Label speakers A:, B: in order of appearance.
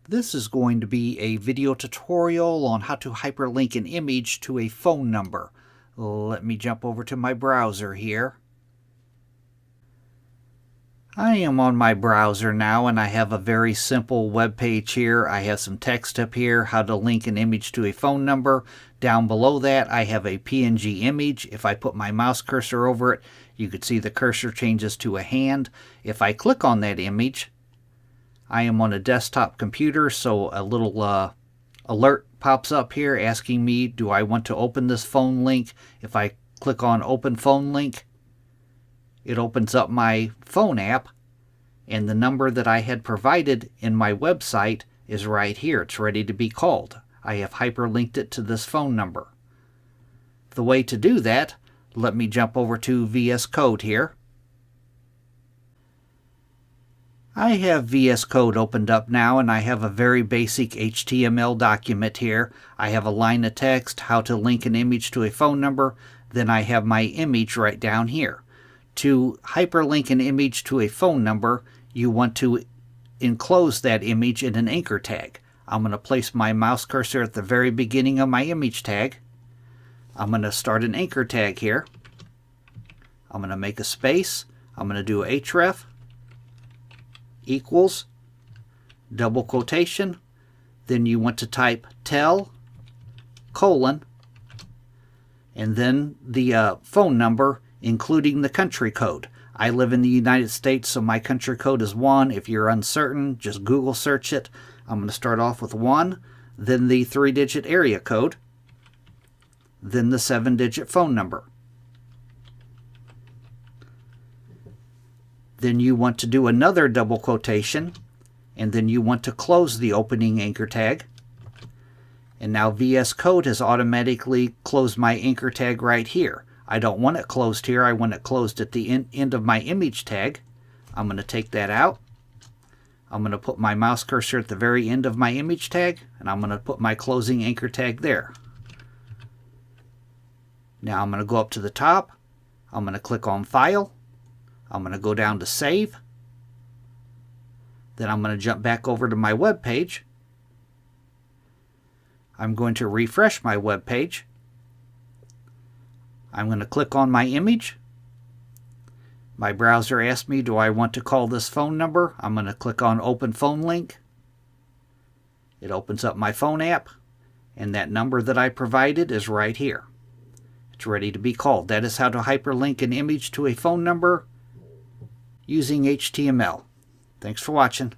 A: This is going to be a video tutorial on how to hyperlink an image to a phone number. Let me jump over to my browser here. I am on my browser now and I have a very simple web page here. I have some text up here, how to link an image to a phone number. Down below that I have a PNG image. If I put my mouse cursor over it, you could see the cursor changes to a hand. If I click on that image, I am on a desktop computer, so a little alert pops up here asking me, do I want to open this phone link? If I click on Open Phone Link, it opens up my phone app, and the number that I had provided in my website is right here. It's ready to be called. I have hyperlinked it to this phone number. The way to do that, let me jump over to VS Code here. I have VS Code opened up now, and I have a very basic HTML document here. I have a line of text, how to link an image to a phone number, then I have my image right down here. To hyperlink an image to a phone number, you want to enclose that image in an anchor tag. I'm going to place my mouse cursor at the very beginning of my image tag. I'm going to start an anchor tag here. I'm going to make a space. I'm going to do href equals double quotation. Then you want to type tell colon and then the phone number, including the country code. I live in the United States, so my country code is 1. If you're uncertain, just Google search it. I'm going to start off with 1, then the 3-digit area code, then the 7-digit phone number. Then you want to do another double quotation, and then you want to close the opening anchor tag. And now VS Code has automatically closed my anchor tag right here. I don't want it closed here. I want it closed at the end of my image tag. I'm going to take that out. I'm going to put my mouse cursor at the very end of my image tag, and I'm going to put my closing anchor tag there. Now I'm going to go up to the top. I'm going to click on File. I'm going to go down to Save. Then I'm going to jump back over to my web page. I'm going to refresh my web page. I'm going to click on my image. My browser asks me, do I want to call this phone number? I'm going to click on Open Phone Link. It opens up my phone app, and that number that I provided is right here. It's ready to be called. That is how to hyperlink an image to a phone number using HTML. Thanks for watching.